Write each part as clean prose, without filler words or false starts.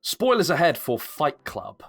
Spoilers ahead for Fight Club.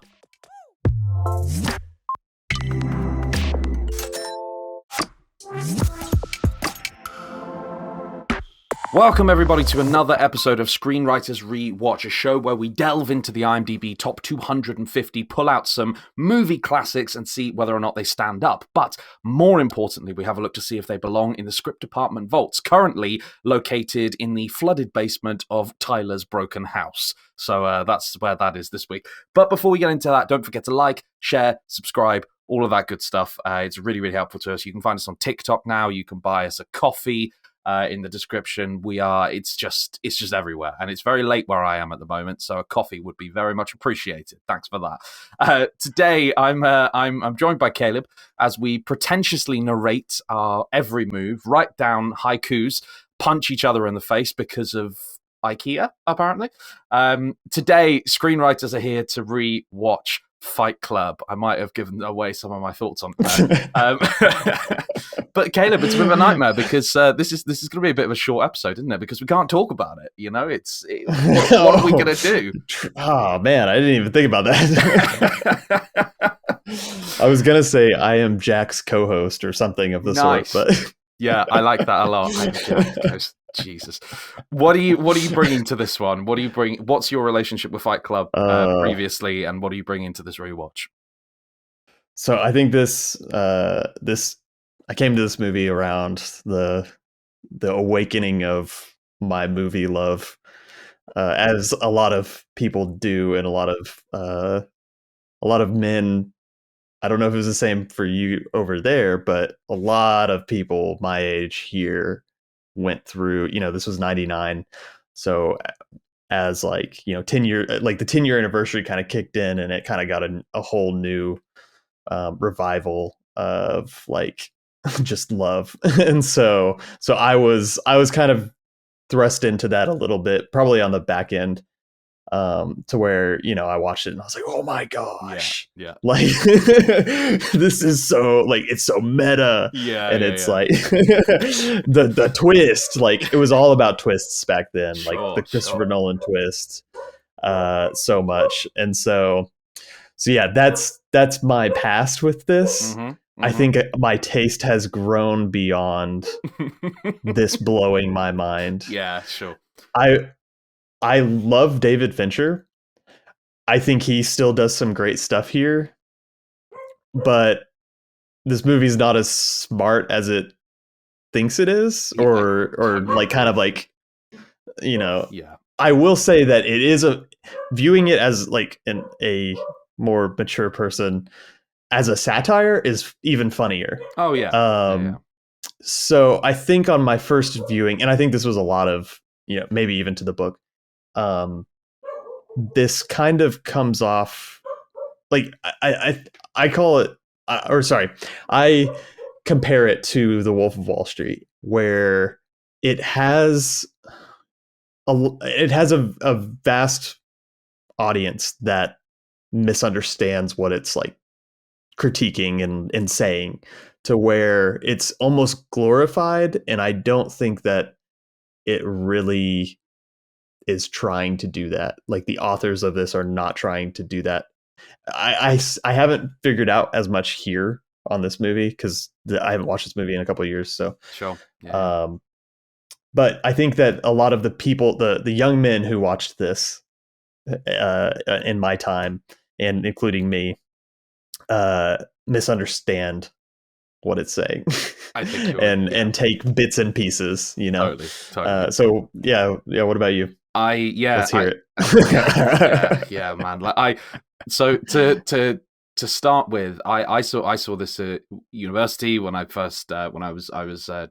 Welcome, everybody, to another episode of Screenwriters Rewatch, a show where we delve into the IMDb top 250, pull out some movie classics and see whether or not they stand up. But more importantly, we have a look to see if they belong in the script department vaults, currently located in the flooded basement of Tyler's broken house. So that's where that is this week. But before we get into that, don't forget to like, share, subscribe, all of that good stuff. It's really, really helpful to us. You can find us on TikTok now. You can buy us a coffee. In the description, it's just everywhere, and it's very late where I am at the moment, so a coffee would be very much appreciated. Thanks for that. Today, I'm joined by Caleb as we pretentiously narrate our every move, write down haikus, punch each other in the face because of IKEA, apparently. Today, screenwriters are here to re-watch Fight Club. I might have given away some of my thoughts on that. But Caleb, it's a bit of a nightmare because this is going to be a bit of a short episode, isn't it? Because we can't talk about it. You know, what are we going to do? Oh man, I didn't even think about that. I was going to say I am Jack's co-host or something of the sort, but yeah, I like that a lot. Jesus, what are you bringing to this one? What do you bring? What's your relationship with Fight Club previously, and what are you bringing to this rewatch? So I think this I came to this movie around the awakening of my movie love, as a lot of people do, and a lot of men. I don't know if it was the same for you over there, but a lot of people my age here went through, this was 99. So as 10 year, the 10-year anniversary kind of kicked in, and it kind of got a whole new revival of just love. And so I was kind of thrust into that a little bit, probably on the back end, to where, I watched it and I was like, oh my gosh, yeah. This is so it's so meta. It's the twist, it was all about twists back then, the Christopher Nolan twist, so much. And so yeah, that's my past with this. I think my taste has grown beyond this blowing my mind. Yeah, sure. I love David Fincher. I think he still does some great stuff here, but this movie's not as smart as it thinks it is, or Yeah. I will say that it is viewing it as a more mature person as a satire is even funnier. Oh yeah. So I think on my first viewing, and I think this was a lot of, maybe even to the book, this kind of comes off I call it, I compare it to The Wolf of Wall Street, where it has a vast audience that misunderstands what it's critiquing and saying, to where it's almost glorified. And I don't think that it really is trying to do that. The authors of this are not trying to do that. I haven't figured out as much here on this movie because I haven't watched this movie in a couple of years. So sure. Yeah. But I think that a lot of the people, the young men who watched this in my time, and including me, misunderstand what it's saying. I think and take bits and pieces, Totally. So yeah. What about you? Let's hear it. Yeah, man. So to start with, I saw this at university when I first when I was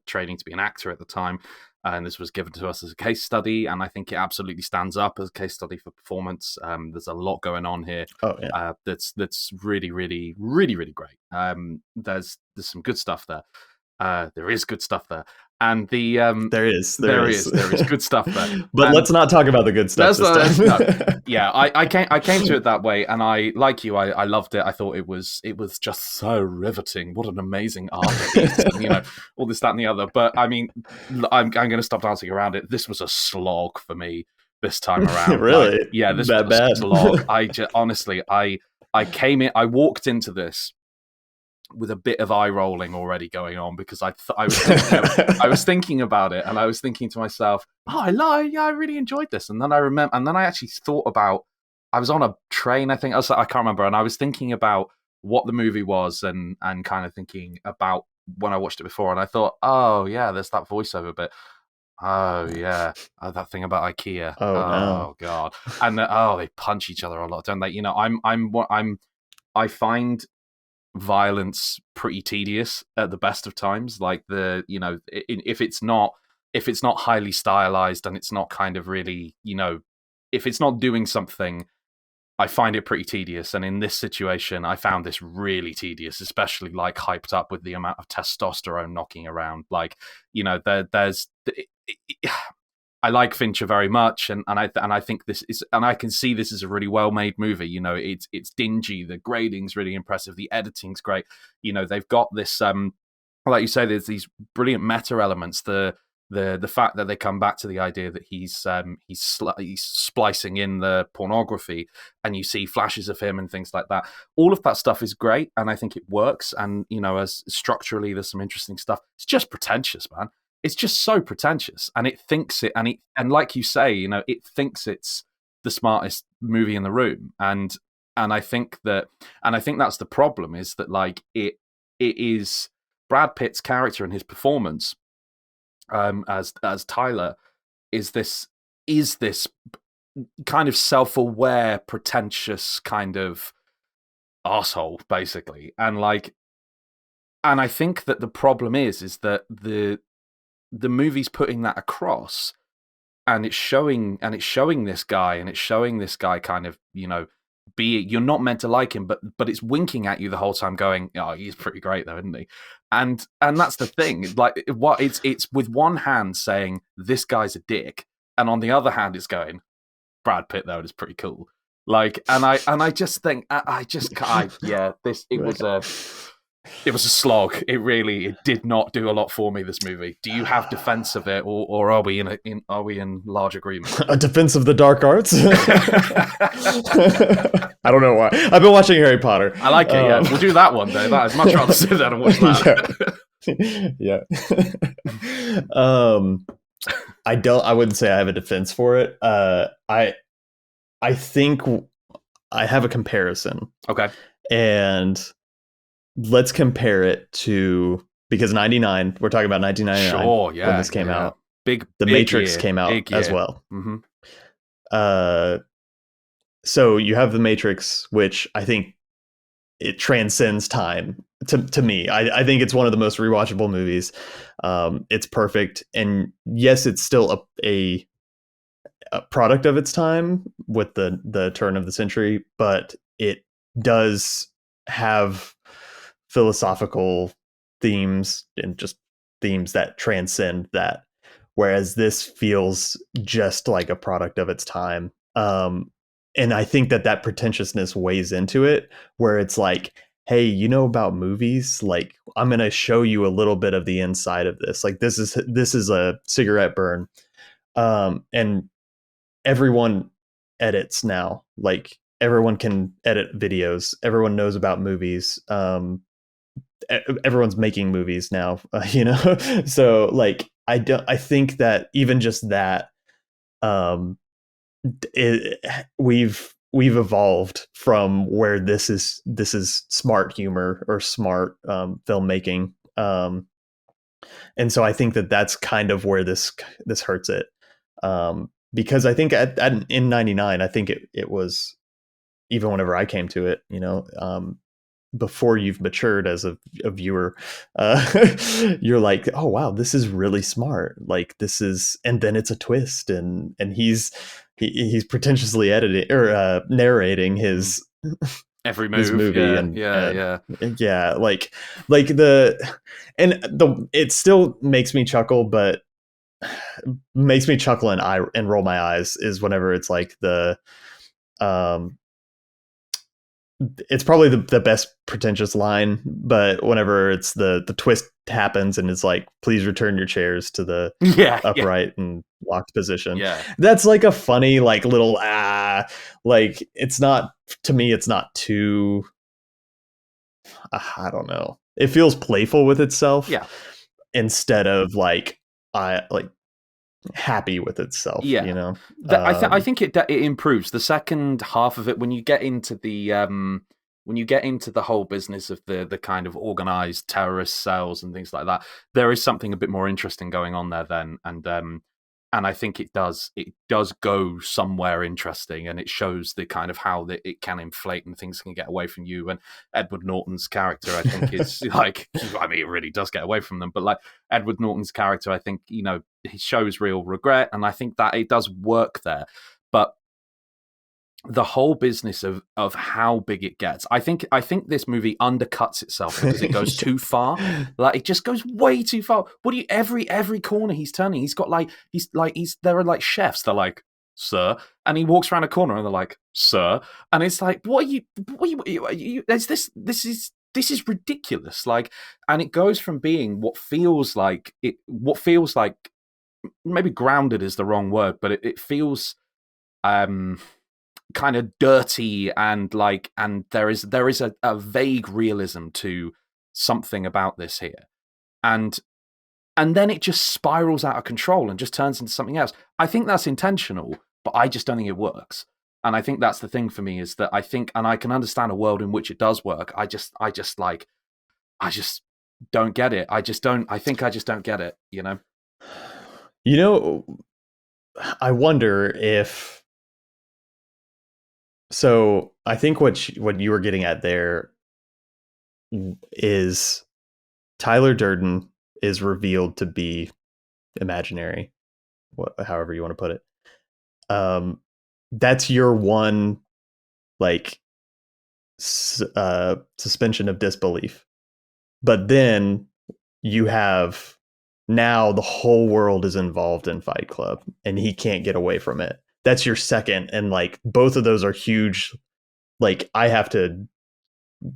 training to be an actor at the time. And this was given to us as a case study, and I think it absolutely stands up as a case study for performance. There's a lot going on here. Oh, yeah. That's really, really, really, really great. There's some good stuff there. There is good stuff there, and there is good stuff there. But let's not talk about the good stuff this time. No. Yeah, I came to it that way, and I loved it. I thought it was just so riveting. What an amazing art piece, and, all this, that, and the other. But I mean, I'm going to stop dancing around it. This was a slog for me. this time around. Really? Like, yeah, this That was a bad? slog. Honestly, I walked into this with a bit of eye rolling already going on, because I was thinking about it, and I was thinking to myself, oh, I really enjoyed this. And then I actually thought about, I was on a train, I think, I can't remember, and I was thinking about what the movie was, and kind of thinking about when I watched it before, and I thought, oh yeah, there's that voiceover bit. Oh yeah, that thing about IKEA. Oh no. Oh god, and they punch each other a lot, don't they? You know, I find violence pretty tedious at the best of times. Like, if it's not highly stylized, and it's not kind of really, if it's not doing something, I find it pretty tedious. And in this situation, I found this really tedious, especially like hyped up with the amount of testosterone knocking around. Like, there's I like Fincher very much, and I think this is, and I can see this is a really well made movie. You know, it's dingy, the grading's really impressive, the editing's great. You know, they've got this like you say, there's these brilliant meta elements. The fact that they come back to the idea that he's splicing in the pornography, and you see flashes of him and things like that. All of that stuff is great, and I think it works. And as structurally, there's some interesting stuff. It's just pretentious, man. It's just so pretentious, and it thinks it, and like you say, it thinks it's the smartest movie in the room, and I think that's the problem, is that like it is Brad Pitt's character and his performance as Tyler is this kind of self-aware, pretentious kind of asshole, basically, and I think that the problem is that the movie's putting that across, and it's showing this guy, kind of, you're not meant to like him, but it's winking at you the whole time, going, oh, he's pretty great though, isn't he? And that's the thing. Like, what it's with one hand saying this guy's a dick, and on the other hand it's going, Brad Pitt though is pretty cool. Like, and I just think it was a slog. It did not do a lot for me, this movie. Do you have defense of it, or are we in large agreement? A defense of the dark arts? I don't know why. I've been watching Harry Potter. I like it, yeah. We'll do that one day. I'd much rather sit down and watch that. Yeah. I wouldn't say I have a defense for it. I think I have a comparison. Okay. And let's compare it to, because 99, we're talking about 1999. Sure, yeah. When this came out. The big Matrix year, came out as well. Mm-hmm. So you have The Matrix, which I think it transcends time to me. I think it's one of the most rewatchable movies. It's perfect. And yes, it's still a product of its time with the turn of the century, but it does have philosophical themes, and just themes that transcend that, whereas this feels just like a product of its time. And I think that pretentiousness weighs into it, where it's like, hey, about movies, like, I'm going to show you a little bit of the inside of this. Like, this is a cigarette burn. And everyone edits now. Like, everyone can edit videos. Everyone knows about movies. Everyone's making movies now, So like, I think that even just that, we've evolved from where this is smart humor or smart filmmaking, and so I think that's kind of where this hurts it, because I think in 99, I think it was, even whenever I came to it, before you've matured as a viewer, you're like, oh wow, this is really smart. Like, this is, and then it's a twist, and he's pretentiously editing or narrating his every move, his movie, yeah. Like it still makes me chuckle, but makes me chuckle and roll my eyes is whenever it's like the it's probably the best pretentious line, but whenever it's the twist happens and it's like, please return your chairs to the Yeah, yeah, upright and locked position. yeah, That's like a funny, like little like it's not, to me, it's not too, I don't know. It feels playful with itself yeah. instead of like I like happy with itself, Yeah, you know. I think it improves the second half of it when you get into the whole business of the kind of organized terrorist cells and things like that. There is something a bit more interesting going on there then, and I think it does go somewhere interesting, and it shows the kind of how it can inflate and things can get away from you. And Edward Norton's character, I think, is like, I mean, it really does get away from them, but like Edward Norton's character, I think, he shows real regret, and I think that it does work there. But the whole business of how big it gets, I think this movie undercuts itself because it goes too far. Like, it just goes way too far. What do you every corner he's turning, he's got like he's there are like chefs. They're like, sir, and he walks around a corner and they're like, sir, and it's like, this is ridiculous. Like, and it goes from being what feels like maybe grounded is the wrong word, but it feels um kind of dirty, and there is a vague realism to something about this here, and then it just spirals out of control and just turns into something else. I think that's intentional, but I just don't think it works. And I think that's the thing for me, is that I think, and I can understand a world in which it does work. I just don't get it. I think I just don't get it, you know? You know, I wonder if, so I think what you were getting at there is Tyler Durden is revealed to be imaginary, however you want to put it. That's your one, like, suspension of disbelief. But then you have, now the whole world is involved in Fight Club and he can't get away from it. That's your second, and like both of those are huge. Like, I have to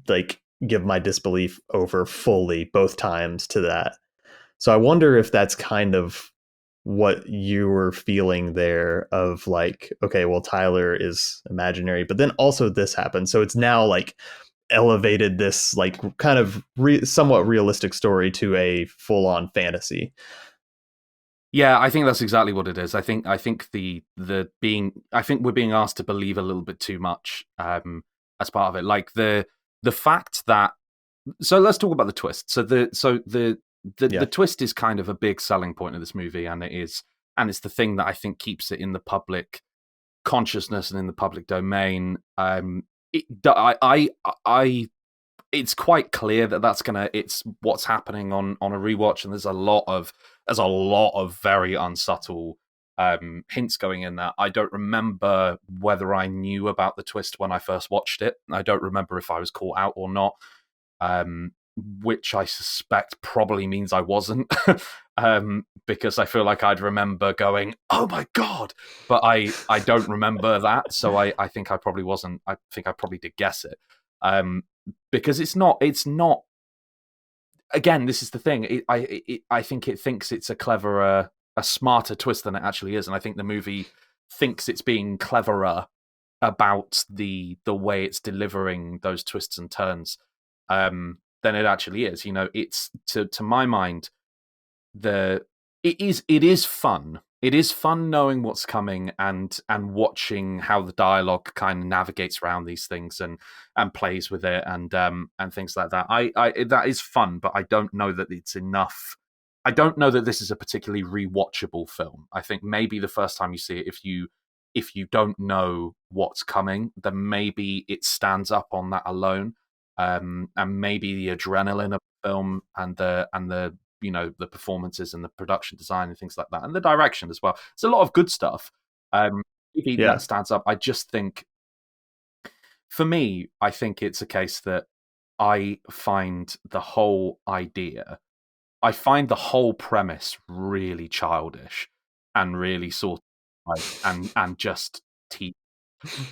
like give my disbelief over fully both times to that. So I wonder if that's kind of what you were feeling there, of like, okay, well, Tyler is imaginary, but then also this happened. So it's now like elevated this like kind of somewhat realistic story to a full-on fantasy. Yeah, I think that's exactly what it is. I think we're being asked to believe a little bit too much as part of it. Like the fact that, so let's talk about the twist. The Yeah. twist is kind of a big selling point of this movie, and it's the thing that I think keeps it in the public consciousness and in the public domain. It's quite clear that it's what's happening on a rewatch, and there's a lot of very unsubtle hints going in there. I don't remember whether I knew about the twist when I first watched it. I don't remember if I was caught out or not, which I suspect probably means I wasn't, because I feel like I'd remember going, "Oh my god," but I don't remember that, so I think I probably wasn't. I think I probably did guess it, because it's not. Again, this is the thing. I think it thinks it's a smarter twist than it actually is, and I think the movie thinks it's being cleverer about the way it's delivering those twists and turns, than it actually is. It's, to my mind, it is fun. It is fun knowing what's coming, and watching how the dialogue kind of navigates around these things, and plays with it, and things like that. I that is fun, but I don't know that it's enough. I don't know that this is a particularly rewatchable film. I think maybe the first time you see it, if you don't know what's coming, then maybe it stands up on that alone, and maybe the adrenaline of the film, and the the performances and the production design and things like that, and the direction as well. It's a lot of good stuff. Maybe that Yeah. stands up. I just think, for me, I think it's a case that I find the whole idea, I find the whole premise really childish, and really sort of like, and just te-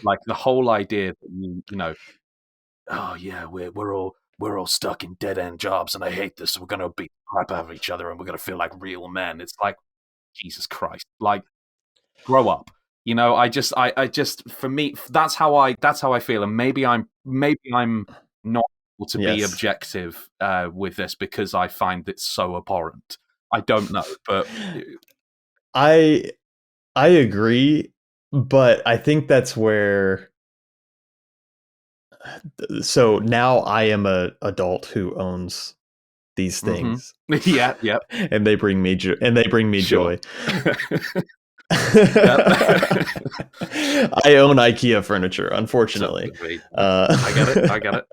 like the whole idea that oh yeah, we're all stuck in dead end jobs, and I hate this. So we're gonna beat the crap out of each other, and we're gonna feel like real men. It's like Jesus Christ, like grow up. I just for me that's how I feel, and maybe I'm not able to be Yes. objective with this because I find it so abhorrent. I don't know, but I I agree, but I think that's where so now I am a adult who owns these hmm things. yeah, yep, And they bring me sure, joy. yep. I own IKEA furniture, So unfortunately. I get it. I get it.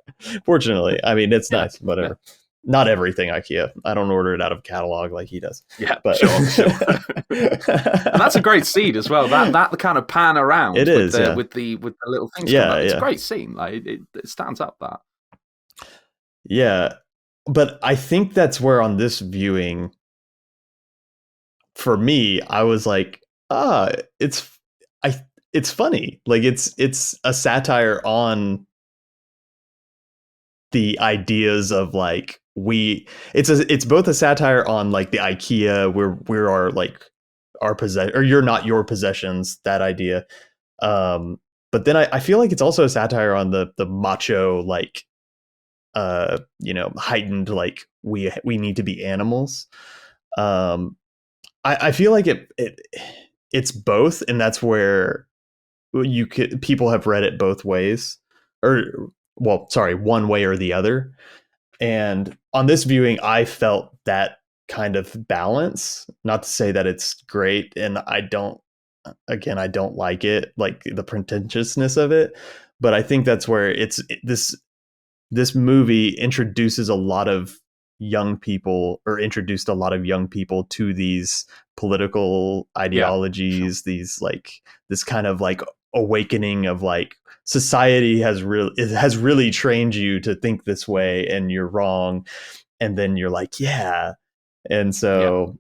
Fortunately, I mean it's Yeah, nice, yeah, whatever. Not everything IKEA. I don't order it out of catalog like he does. yeah. But Sure. And that's a great scene as well. That kind of pan it around with is, the yeah. with the with the little things coming Yeah, up. It's a yeah. great scene. Like it stands up. That Yeah. But I think that's where on this viewing, for me, I was like, ah, it's I it's funny. Like it's a satire on the ideas of like it's both a satire on like the IKEA where we're our like our possession, or you're not your possessions, that idea. Um but then I feel like it's also a satire on the macho, like heightened, like we need to be animals. Um I feel like it's both, and that's where people have read it both ways, or well, sorry, one way or the other. And on this viewing, I felt that kind of balance. Not to say that it's great, and I don't like it, like the pretentiousness of it, but I think that's where this movie introduces a lot of young people, or introduced a lot of young people to these political yeah, sure. ideologies, these like this kind of like awakening of like society has really trained you to think this way and you're wrong, and then you're like, yeah. And Yeah, so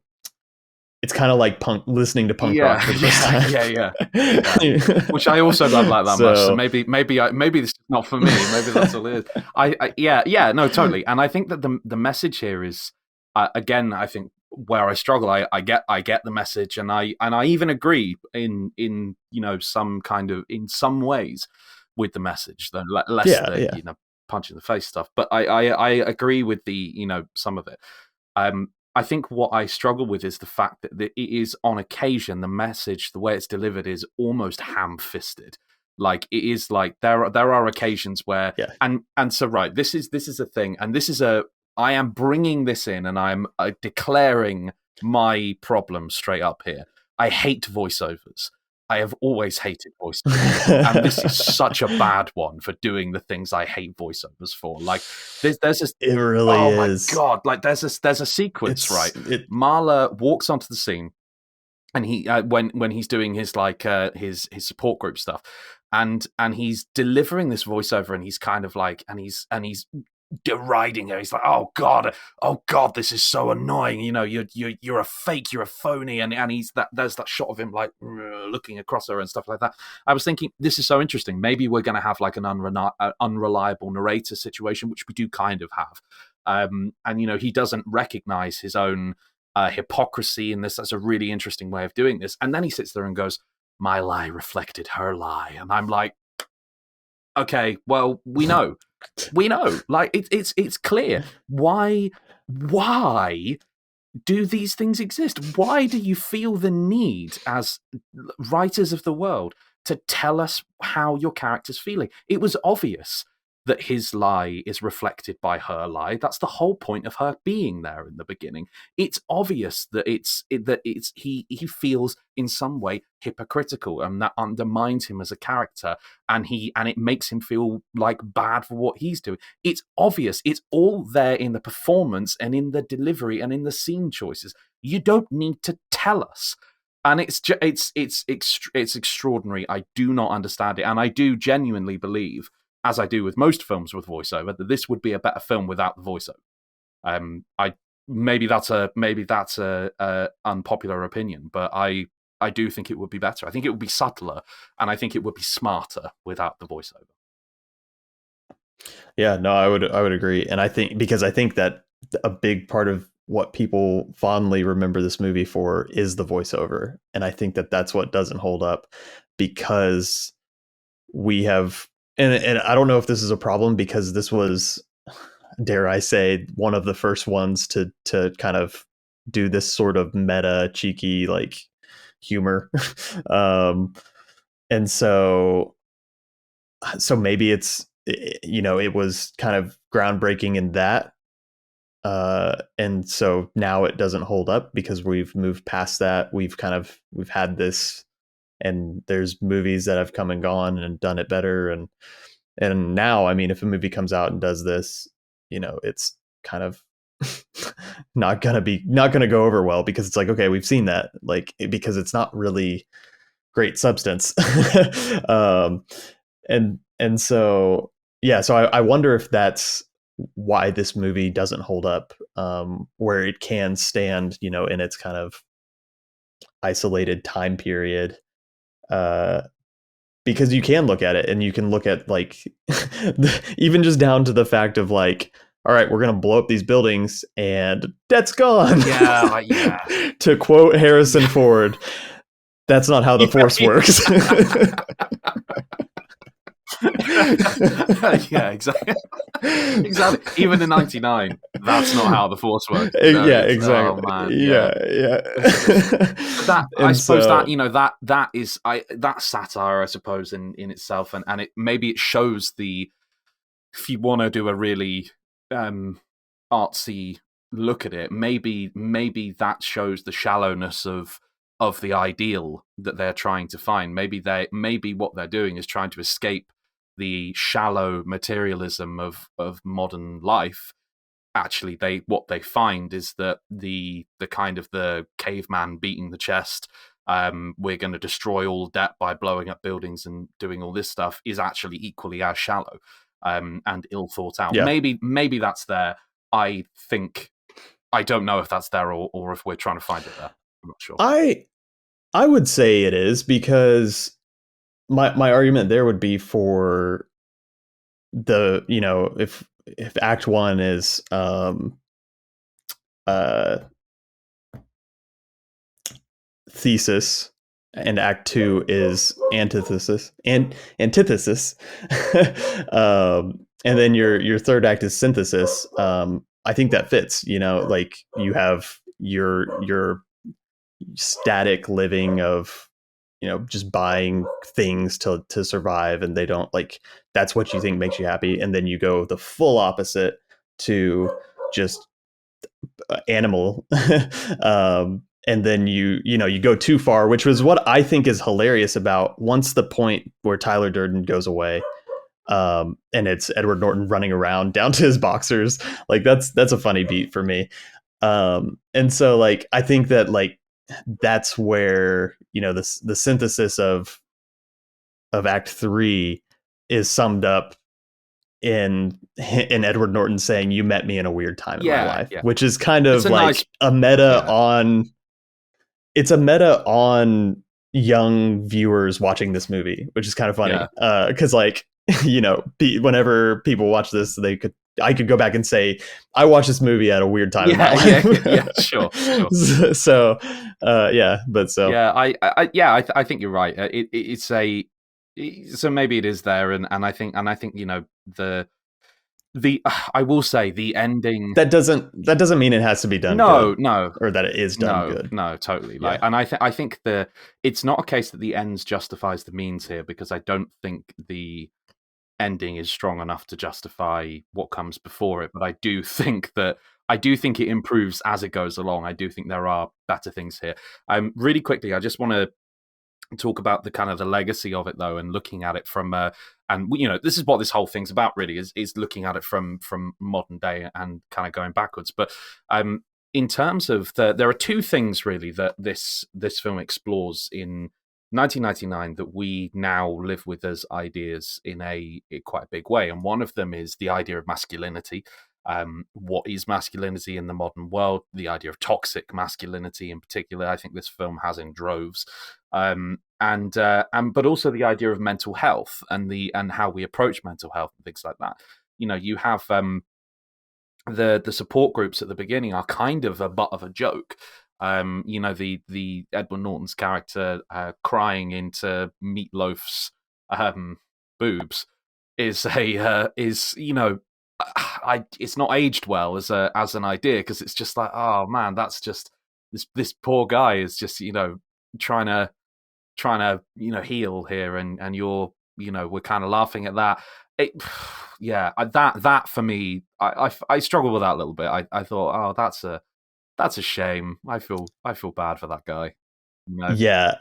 it's kind of like listening to punk rock yeah, for the first yeah, time. yeah, yeah, yeah. Which I also don't like that much. So So maybe this is not for me. Maybe that's all it is. Yeah, no, totally. And I think that the message here is again. I think where I struggle. I get the message, and I even agree in in some ways with the message, though less yeah, the yeah, punch in the face stuff. But I agree with the some of it. I think what I struggle with is the fact that it is on occasion the message, the way it's delivered, is almost ham-fisted. Like it is like there are occasions where yeah. and so right, this is a thing, and this is a I am bringing this in, and I'm declaring my problem straight up here. I hate voiceovers. I have always hated voiceovers, and this is such a bad one for doing the things I hate voiceovers for. Like there's this It really oh my is. god! Like there's a sequence, right? It Marla walks onto the scene, and he when he's doing his his support group stuff, and he's delivering this voiceover, and he's kind of like, and he's deriding her. He's like, oh god, this is so annoying. You're a fake, you're a phony, and he's there's that shot of him like looking across her and stuff like that. I was thinking, this is so interesting. Maybe we're going to have like an unreliable narrator situation, which we do kind of have. And he doesn't recognize his own hypocrisy in this. That's a really interesting way of doing this. And then he sits there and goes, "My lie reflected her lie," and I'm like, okay, well, we know, like it's clear. Why do these things exist? Why do you feel the need as writers of the world to tell us how your character's feeling? It was obvious that his lie is reflected by her lie. That's the whole point of her being there in the beginning. It's obvious that he feels in some way hypocritical, and that undermines him as a character, and it makes him feel like bad for what he's doing. It's obvious. It's all there in the performance and in the delivery and in the scene choices. You don't need to tell us. And it's extraordinary. I do not understand it, and I do genuinely believe, as I do with most films with voiceover, that this would be a better film without the voiceover. I maybe that's a unpopular opinion, but I do think it would be better. I think it would be subtler, and I think it would be smarter without the voiceover. Yeah, no, I would agree, and I think because I think that a big part of what people fondly remember this movie for is the voiceover, and I think that that's what doesn't hold up because we have, and I don't know if this is a problem because this was, dare I say, one of the first ones to kind of do this sort of meta cheeky like humor, um, and so maybe it's, you know, it was kind of groundbreaking in that, and so now it doesn't hold up because we've moved past that. We've had this, and there's movies that have come and gone and done it better, and now, I mean, if a movie comes out and does this, you know, it's kind of not gonna go over well because it's like, okay, we've seen that, like, because it's not really great substance. um, and so yeah, so I wonder if that's why this movie doesn't hold up, where it can stand, you know, in its kind of isolated time period, uh, because you can look at it and you can look at like even just down to the fact of like, all right, we're gonna blow up these buildings and that's gone. Yeah. To quote Harrison Ford, that's not how the Force works. Yeah, exactly. Exactly. Even in '99, that's not how the Force works. Yeah, Oh exactly. man, yeah. Yeah, yeah. But that, I And suppose that, so, you know, that is that satire, I suppose, in itself, and it maybe it shows the, if you want to do a really artsy look at it, maybe that shows the shallowness of the ideal that they're trying to find. Maybe what they're doing is trying to escape the shallow materialism of modern life. Actually, what they find is that the kind of the caveman beating the chest, we're going to destroy all debt by blowing up buildings and doing all this stuff, is actually equally as shallow, and ill thought out. yeah, Maybe that's there. I think, I don't know if that's there, or if we're trying to find it there. I'm not sure. I I would say it is because my argument there would be for the, you know, if Act One is uh thesis and Act Two is antithesis, and then your third act is synthesis. I think that fits. You know, like you have your static living of, you know, just buying things to survive, and they don't like, that's what you think makes you happy, and then you go the full opposite to just animal. And then you know, you go too far, which was what I think is hilarious about once the point where Tyler Durden goes away, and it's Edward Norton running around down to his boxers. Like that's a funny beat for me. And so like I think that like that's where, you know, the synthesis of Act Three is summed up in Edward Norton saying, "You met me in a weird time in my Yeah, life," yeah. which is kind It's of a nice, like a meta yeah, on. It's a meta on young viewers watching this movie, which is kind of funny yeah, because like you know, whenever people watch this, I could go back and say I watched this movie at a weird time in my yeah. life. Sure, sure. So yeah, but so Yeah, I think you're right. It's a, so maybe it is there, and I think, you know, the I will say the ending. that doesn't mean it has to be done No, good no, or that it is done no, good. no, totally. Like, Yeah. and I think it's not a case that the ends justifies the means here, because I don't think the ending is strong enough to justify what comes before it. But I do think it improves as it goes along. I do think there are better things here. Really quickly, I just want to talk about the kind of the legacy of it, though, and looking at it from and you know, this is what this whole thing's about, really, is looking at it from modern day and kind of going backwards. But in terms of there are two things really that this film explores in 1999 that we now live with as ideas in quite a big way, and one of them is the idea of masculinity. What is masculinity in the modern world? The idea of toxic masculinity, in particular, I think this film has in droves, and but also the idea of mental health and how we approach mental health and things like that. you have the support groups at the beginning are kind of a butt of a joke. The Edward Norton's character crying into Meatloaf's boobs is it's not aged well as an idea, because it's just like, oh man, that's just this poor guy is just trying to heal here, and we're kind of laughing at that. That for me, I struggle with that a little bit. I thought, oh, that's a shame. I feel bad for that guy. Yeah,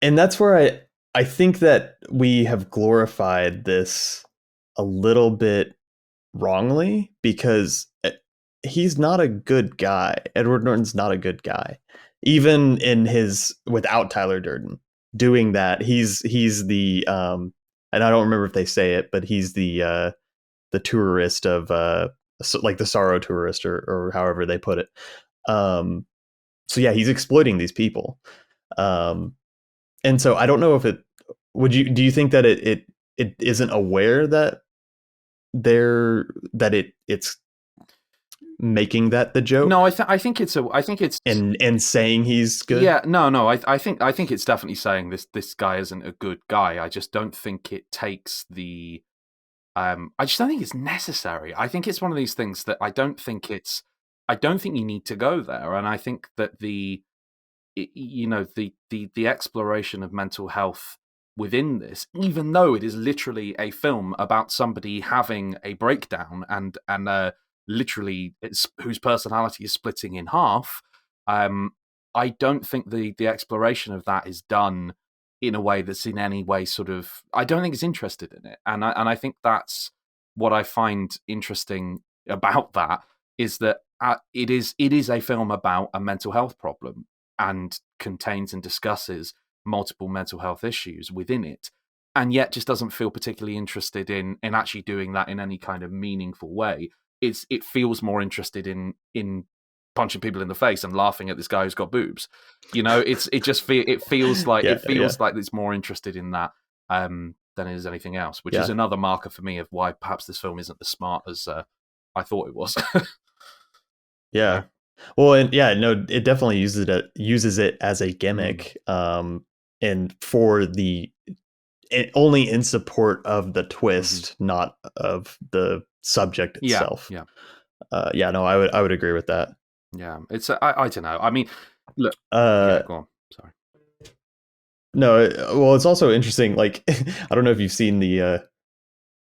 and that's where I think that we have glorified this a little bit wrongly, because he's not a good guy. Edward Norton's not a good guy, even in his without Tyler Durden doing that. He's the and I don't remember if they say it, but he's the tourist of like the sorrow tourist, or however they put it. So yeah, he's exploiting these people. And so I don't know if do you think that it isn't aware that it's making that the joke? No, I think it's and saying he's good. Yeah, no, I think it's definitely saying this guy isn't a good guy. I just don't think it takes the I just don't think it's necessary. I think it's one of these things that I don't think you need to go there. And I think that the exploration of mental health within this, even though it is literally a film about somebody having a breakdown and literally whose personality is splitting in half, I don't think the exploration of that is done in a way that's in any way sort of, I don't think it's interested in it. And I think that's what I find interesting about that, is that it is a film about a mental health problem and contains and discusses multiple mental health issues within it, and yet just doesn't feel particularly interested in actually doing that in any kind of meaningful way. It feels more interested in punching people in the face and laughing at this guy who's got boobs. It feels like like it's more interested in that than it is anything else, which is another marker for me of why perhaps this film isn't as smart as I thought it was. Yeah. Well, and it definitely uses it as a gimmick, and only in support of the twist, not of the subject itself. No, I would agree with that. Yeah, it's I don't know. I mean, look. Go on. Sorry. No, well, it's also interesting. Like, I don't know if you've seen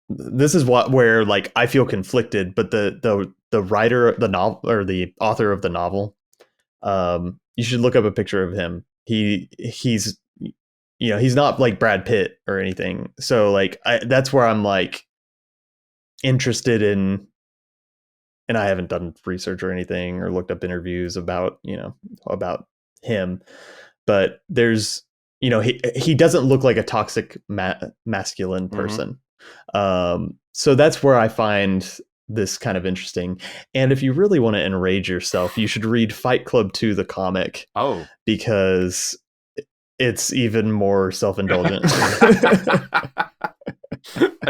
this is where like I feel conflicted, but the writer, the novel, or the author of the novel, you should look up a picture of him. He's he's not like Brad Pitt or anything. So like that's where I'm like interested in, and I haven't done research or anything or looked up interviews about him, but there's he doesn't look like a toxic masculine person. So that's where I find this kind of interesting. And if you really want to enrage yourself, you should read Fight Club 2, the comic. Oh, because it's even more self-indulgent. I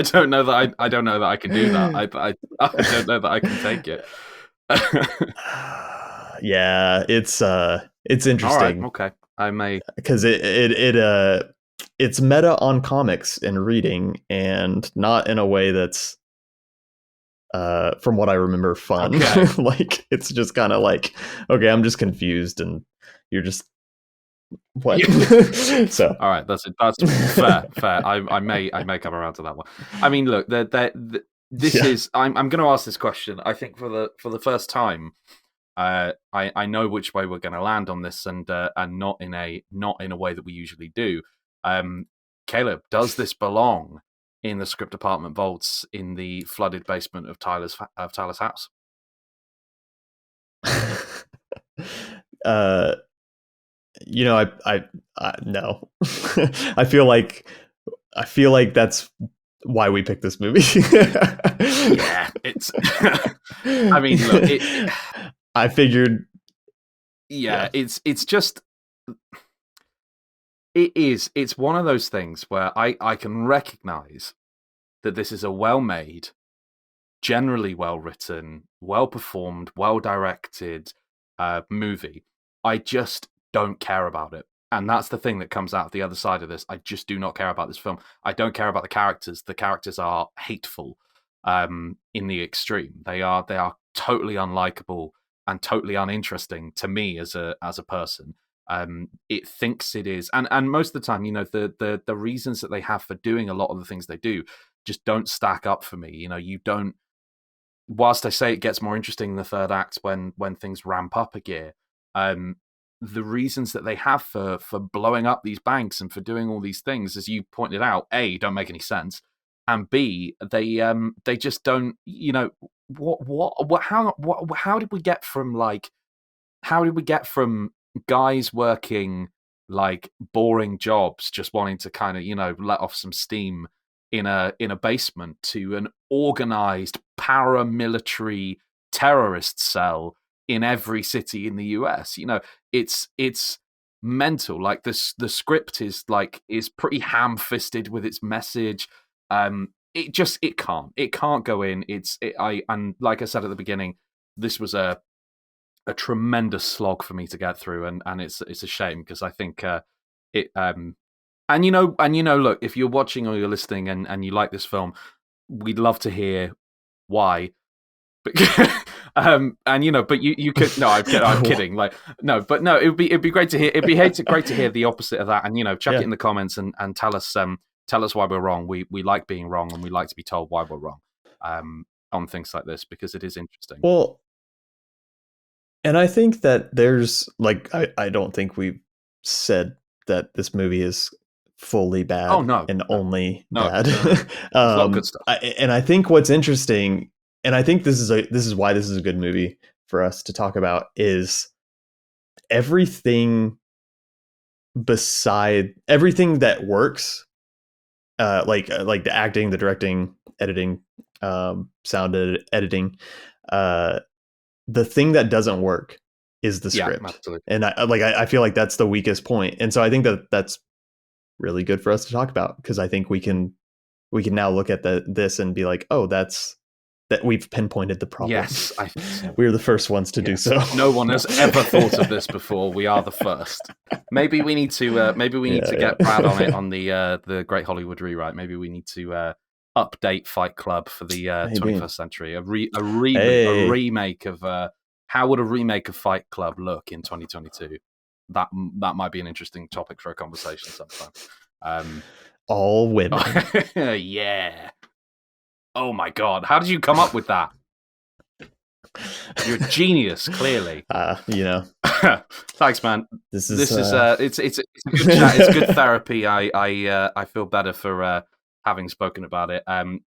don't know that I can do that. I don't know that I can take it. Yeah, it's interesting. All right, okay, I may, because it's meta on comics and reading, and not in a way that's from what I remember, fun. Okay. Like, it's just kind of like, okay, I'm just confused, and you're just what? So all right, that's fair. I may come around to that one. I mean, look, this is I'm going to ask this question. I think for the first time, I know which way we're going to land on this, and not in a way that we usually do. Caleb, does this belong in the script department vaults in the flooded basement of Tyler's house? I no. I feel like that's why we picked this movie. Yeah, it's. I mean, look, I figured. Yeah, it's just. It's one of those things where I can recognize that this is a well-made, generally well written, well performed, well directed movie. I just don't care about it. And that's the thing that comes out the other side of this. I just do not care about this film. I don't care about the characters. The characters are hateful in the extreme. They are totally unlikable and totally uninteresting to me as a person. It thinks it is, and most of the time, the reasons that they have for doing a lot of the things they do just don't stack up for me. You don't. Whilst I say it gets more interesting in the third act when things ramp up a gear, the reasons that they have for blowing up these banks and for doing all these things, as you pointed out, A, don't make any sense, and B, they just don't. How did we get from guys working like boring jobs, just wanting to kind of let off some steam in a basement, to an organized paramilitary terrorist cell in every city in the US? It's mental. Like the script is pretty ham-fisted with its message. It can't go in. And like I said at the beginning, this was a tremendous slog for me to get through, and it's a shame, because I think it look, if you're watching or you're listening and you like this film, we'd love to hear why. But but you could, no, I'm kidding. It'd be great to hear. It'd be great to hear the opposite of that, and chuck it in the comments and tell us why we're wrong. We like being wrong, and we like to be told why we're wrong on things like this, because it is interesting. Well, and I think that there's I don't think we've said that this movie is fully bad. Oh, no. And only bad. A lot of good stuff. And I think what's interesting, and I think this is why this is a good movie for us to talk about, is everything that works, like the acting, the directing, editing, sound editing, the thing that doesn't work is the script. Absolutely. And I feel like that's the weakest point. And so I think that's really good for us to talk about, because I think we can now look at this and be like, oh, that we've pinpointed the problem. Yes, I think so. We're the first ones to do so. No one has ever thought of this before. We are the first. Maybe we need to get Brad on it on the Great Hollywood Rewrite. Maybe we need to update Fight Club for the 21st century. A remake of how would a remake of Fight Club look in 2022? That might be an interesting topic for a conversation sometime. All women. Yeah. Oh my God! How did you come up with that? You're a genius, clearly. Thanks, man. This is it's a good chat. It's good therapy. I feel better for having spoken about it.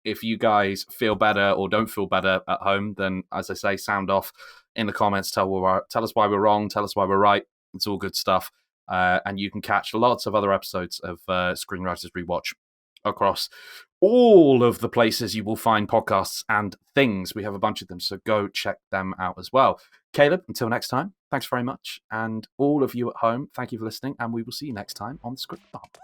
If you guys feel better or don't feel better at home, then, as I say, sound off in the comments. Tell us why we're wrong. Tell us why we're right. It's all good stuff. And you can catch lots of other episodes of Screenwriters Rewatch across all of the places you will find podcasts and things. We have a bunch of them, so go check them out as well. Caleb, until next time, thanks very much. And all of you at home, thank you for listening, and we will see you next time on Script Bump.